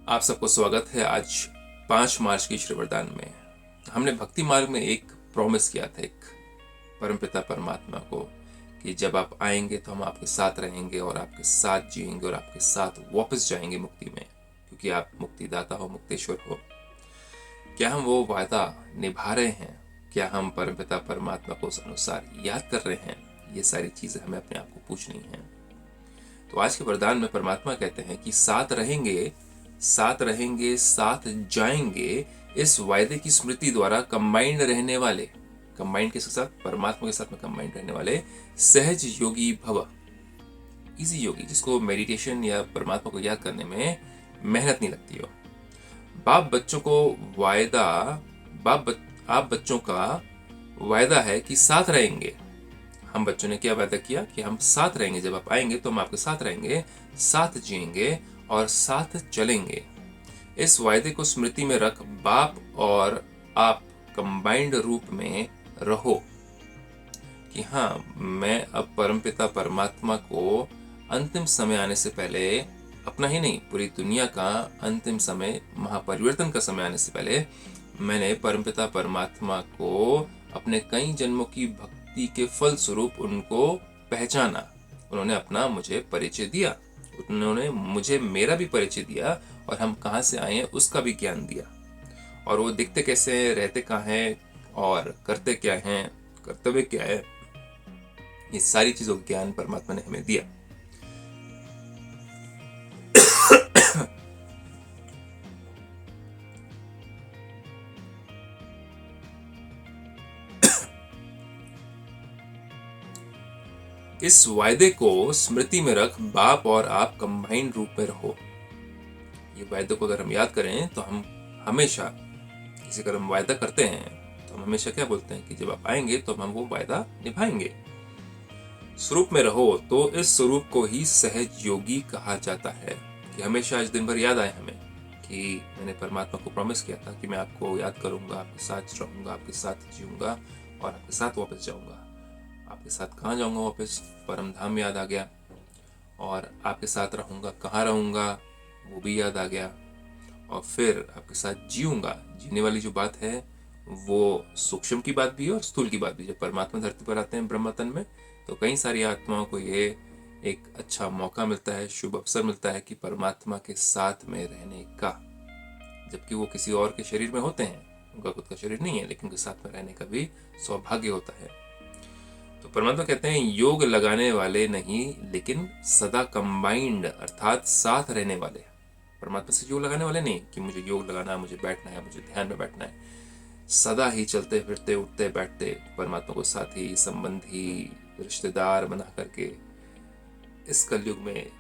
आप सबको स्वागत है आज 5 मार्च की श्री वरदान में। हमने भक्ति मार्ग में एक प्रॉमिस किया था एक परमपिता परमात्मा को कि जब आप आएंगे तो हम आपके साथ रहेंगे और आपके साथ जिएंगे और आपके साथ वापस जाएंगे मुक्ति में, क्योंकि आप मुक्तिदाता हो, मुक्तेश्वर हो। क्या हम वो वादा निभा रहे हैं? क्या हम परमपिता परमात्मा को उस अनुसार याद कर रहे हैं? ये सारी चीजें हमें अपने आप को पूछनी है। तो आज के वरदान में परमात्मा कहते हैं कि साथ रहेंगे, साथ रहेंगे, साथ जाएंगे, इस वायदे की स्मृति द्वारा कंबाइंड रहने वाले, कंबाइंड के साथ, परमात्मा के साथ में कंबाइंड रहने वाले सहज योगी भव, इजी योगी, जिसको मेडिटेशन या परमात्मा को याद करने में मेहनत नहीं लगती हो। बाप बच्चों को वायदा, आप बच्चों का वायदा है कि साथ रहेंगे। हम बच्चों ने क्या वायदा किया कि हम साथ रहेंगे, जब आप आएंगे तो हम आपके साथ रहेंगे, साथ जिएंगे और साथ चलेंगे। इस वायदे को स्मृति में रख बाप और आप कंबाइंड रूप में रहो कि हाँ, मैं अब परमपिता परमात्मा को अंतिम समय आने से पहले, अपना ही नहीं पूरी दुनिया का अंतिम समय, महापरिवर्तन का समय आने से पहले, मैंने परमपिता परमात्मा को अपने कई जन्मों की भक्ति के फल स्वरूप उनको पहचाना। उन्होंने अपना मुझे परिचय दिया, उन्होंने मुझे मेरा भी परिचय दिया और हम कहाँ से आए हैं उसका भी ज्ञान दिया। और वो दिखते कैसे हैं, रहते कहाँ हैं और करते क्या हैं, कर्तव्य क्या है, ये सारी चीजों का ज्ञान परमात्मा ने हमें दिया। इस वायदे को स्मृति में रख बाप और आप कंबाइंड रूप में रहो। ये वायदे को अगर हम याद करें तो हम हमेशा, किसी का हम वायदा करते हैं तो हम हमेशा क्या बोलते हैं कि जब आप आएंगे तो हम वो वायदा निभाएंगे। स्वरूप में रहो, तो इस स्वरूप को ही सहज योगी कहा जाता है कि हमेशा आज दिन भर याद आए हमें कि मैंने परमात्मा को प्रॉमिस किया था कि मैं आपको याद करूंगा, आपके साथ रहूंगा, आपके साथ जीऊंगा और आपके साथ वापस जाऊंगा। आपके साथ कहाँ जाऊंगा वापस? परम धाम याद आ गया। और आपके साथ रहूंगा, कहाँ रहूंगा वो भी याद आ गया। और फिर आपके साथ जीऊंगा, जीने वाली जो बात है वो सूक्ष्म की बात भी है और स्थूल की बात भी। जब परमात्मा धरती पर आते हैं ब्रह्म तन में, तो कई सारी आत्माओं को ये एक अच्छा मौका मिलता है, शुभ अवसर मिलता है कि परमात्मा के साथ में रहने का, जबकि वो किसी और के शरीर में होते हैं, उनका खुद का शरीर नहीं है, लेकिन उनके साथ में रहने का भी सौभाग्य होता है। तो परमात्मा कहते हैं योग लगाने वाले नहीं, लेकिन सदा कंबाइंड अर्थात साथ रहने वाले। परमात्मा से योग लगाने वाले नहीं कि मुझे योग लगाना है, मुझे बैठना है, मुझे ध्यान में बैठना है। सदा ही चलते फिरते, उठते बैठते परमात्मा को साथी, संबंधी, रिश्तेदार बना करके इस कलयुग में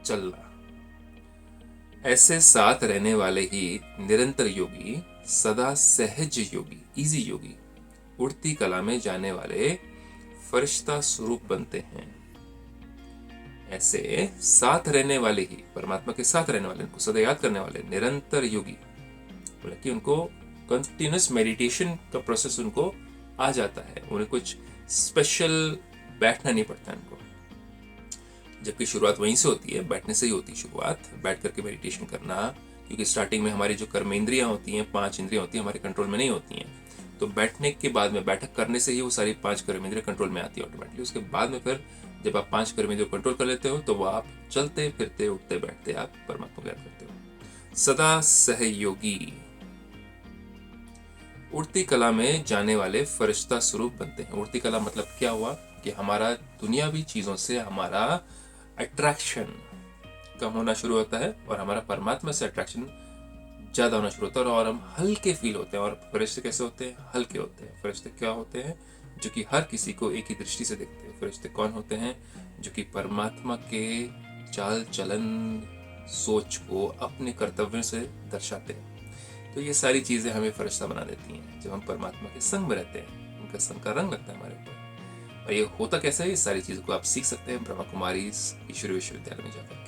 चलना। ऐसे साथ रहने वाले ही निरंतर योगी, सदा सहज योगी, इजी योगी, उड़ती कला में जाने वाले फरिश्ता स्वरूप बनते हैं। ऐसे साथ रहने वाले ही, परमात्मा के साथ रहने वाले, उनको सदा याद करने वाले निरंतर योगी, बल्कि उनको कंटिन्यूस मेडिटेशन का प्रोसेस उनको आ जाता है। उन्हें कुछ स्पेशल बैठना नहीं पड़ता उनको, जबकि शुरुआत वहीं से होती है, बैठने से ही होती है शुरुआत, बैठ करके मेडिटेशन करना। क्योंकि स्टार्टिंग में हमारी जो कर्मेंद्रियां होती हैं, 5 इंद्रियां होती हैं, हमारे कंट्रोल में नहीं होती हैं। तो बैठने के बाद में, बैठक करने से ही वो सारी 5 कर्मेंद्रियां कंट्रोल में आती है ऑटोमेटिकली। उसके बाद में फिर जब आप 5 कर्मेंद्रियों कंट्रोल कर लेते हो तो वो आप चलते फिरते, उठते बैठते आप परमात्मा को याद करते हो। सदा सहयोगी, उड़ती कला में जाने वाले फरिश्ता स्वरूप बनते हैं। उड़ती कला मतलब क्या हुआ कि हमारा दुनियावी चीजों से हमारा अट्रैक्शन कम होना शुरू होता है और हमारा परमात्मा से अट्रैक्शन ज्यादा होना शुरू होता है और हम हल्के फील होते हैं। और फरिश्ते कैसे होते हैं? हल्के होते हैं। फरिश्ते क्या होते हैं? जो कि हर किसी को एक ही दृष्टि से देखते हैं। फरिश्ते कौन होते हैं? जो कि परमात्मा के चाल चलन, सोच को अपने कर्तव्यों से दर्शाते हैं। तो ये सारी चीजें हमें फरिश्ता बना देती हैं जब हम परमात्मा के संग में रहते हैं। उनका संग का रंग लगता है हमारे ऊपर। और ये होता कैसे है? ये सारी चीजों को आप सीख सकते हैं ब्रह्मा कुमारी ईश्वरीय विश्वविद्यालय में जाकर।